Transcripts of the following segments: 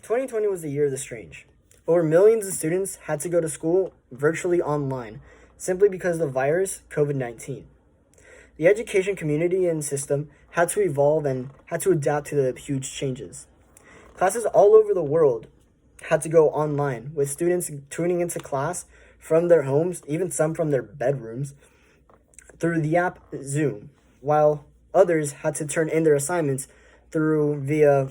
2020 was the year of the strange. Over millions of students had to go to school virtually online simply because of the virus, COVID-19. The education community and system had to evolve and had to adapt to the huge changes. Classes all over the world had to go online, with students tuning into class from their homes, even some from their bedrooms, through the app Zoom, while others had to turn in their assignments via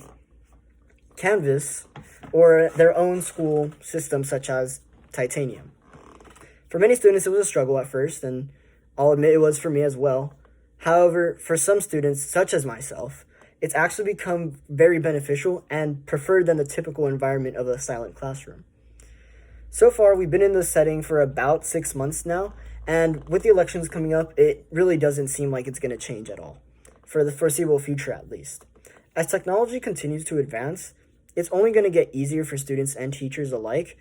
Canvas or their own school system such as Titanium. For many students, it was a struggle at first, and I'll admit it was for me as well. However, for some students, such as myself, it's actually become very beneficial and preferred than the typical environment of a silent classroom. So far, we've been in this setting for about 6 months now, and with the elections coming up, it really doesn't seem like it's going to change at all, for the foreseeable future at least. As technology continues to advance, it's only going to get easier for students and teachers alike.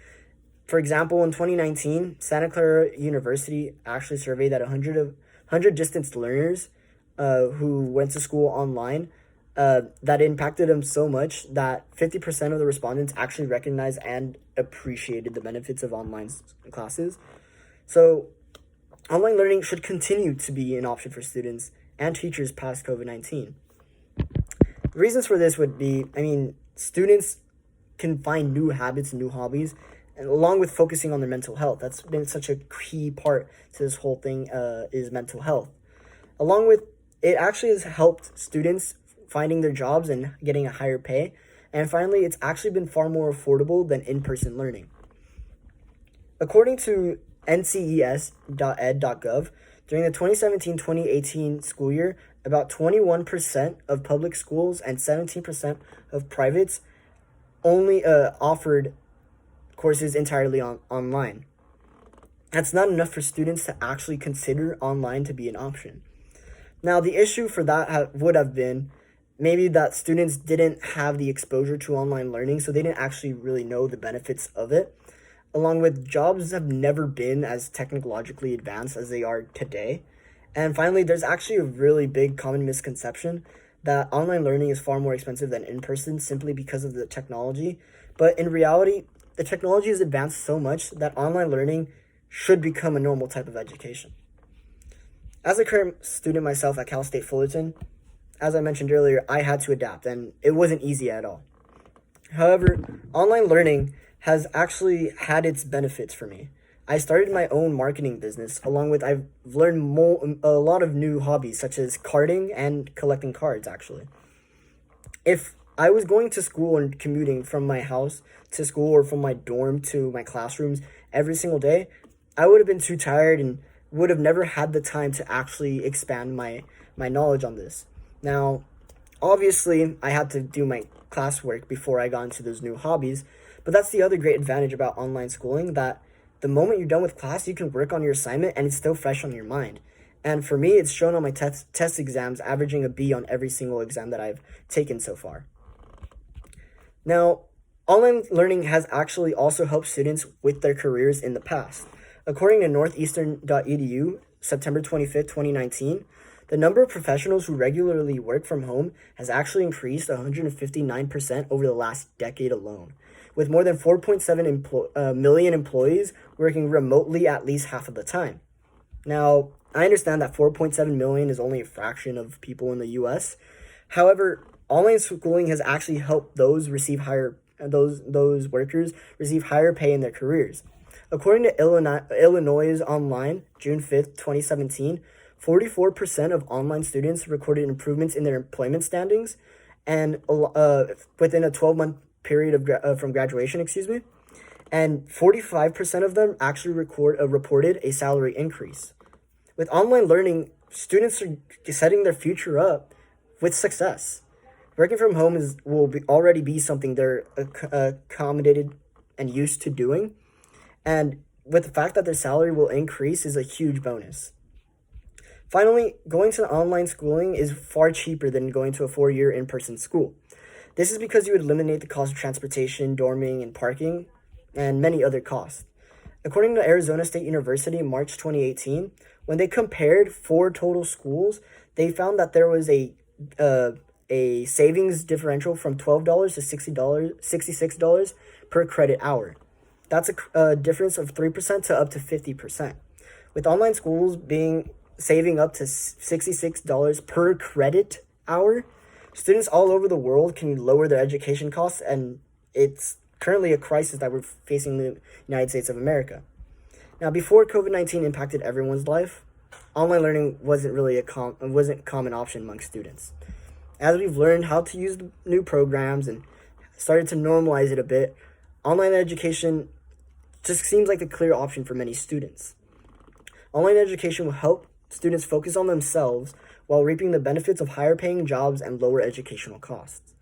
For example, in 2019, Santa Clara University actually surveyed that 100 distance learners who went to school online, that impacted them so much that 50% of the respondents actually recognized and appreciated the benefits of online classes. So online learning should continue to be an option for students and teachers past COVID-19. The reasons for this would be, students can find new habits and new hobbies, and along with focusing on their mental health. That's been such a key part to this whole thing, is mental health. Along with, it actually has helped students finding their jobs and getting a higher pay. And finally, it's actually been far more affordable than in-person learning. According to nces.ed.gov, during the 2017-2018 school year, about 21% of public schools and 17% of privates only offered courses entirely online. That's not enough for students to actually consider online to be an option. Now, the issue for that would have been maybe that students didn't have the exposure to online learning, so they didn't actually really know the benefits of it. Along with, jobs have never been as technologically advanced as they are today. And finally, there's actually a really big common misconception that online learning is far more expensive than in-person simply because of the technology. But in reality, the technology has advanced so much that online learning should become a normal type of education. As a current student myself at Cal State Fullerton, as I mentioned earlier, I had to adapt, and it wasn't easy at all. However, online learning has actually had its benefits for me. I started my own marketing business, along with I've learned a lot of new hobbies, such as carding and collecting cards, actually. If I was going to school and commuting from my house to school or from my dorm to my classrooms every single day, I would have been too tired and would have never had the time to actually expand my knowledge on this. Now, obviously, I had to do my classwork before I got into those new hobbies, but that's the other great advantage about online schooling, that the moment you're done with class, you can work on your assignment and it's still fresh on your mind. And for me, it's shown on my test exams, averaging a B on every single exam that I've taken so far. Now, online learning has actually also helped students with their careers in the past. According to northeastern.edu, September 25th, 2019, the number of professionals who regularly work from home has actually increased 159% over the last decade alone, with more than 4.7 million employees working remotely at least half of the time. Now, I understand that 4.7 million is only a fraction of people in the US. However, online schooling has actually helped those workers receive higher pay in their careers. According to Illinois Online, June 5th, 2017, 44% of online students recorded improvements in their employment standings, and within a 12-month period from graduation, and 45% of them actually reported a salary increase. With online learning, students are setting their future up with success. Working from home will already be something they're accommodated and used to doing, and with the fact that their salary will increase is a huge bonus. Finally, going to online schooling is far cheaper than going to a 4-year in-person school. This is because you would eliminate the cost of transportation, dorming, and parking, and many other costs. According to Arizona State University, March 2018, when they compared 4 total schools, they found that there was a a savings differential from $12 to $66 per credit hour. That's a difference of 3% to up to 50%. With online schools saving up to $66 per credit hour, students all over the world can lower their education costs, and it's currently a crisis that we're facing in the United States of America. Now, before COVID-19 impacted everyone's life, online learning wasn't really a common option among students. As we've learned how to use the new programs and started to normalize it a bit, online education just seems like the clear option for many students. Online education will help students focus on themselves while reaping the benefits of higher paying jobs and lower educational costs.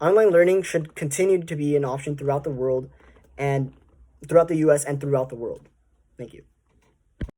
Online learning should continue to be an option throughout the world and throughout the US and throughout the world. Thank you.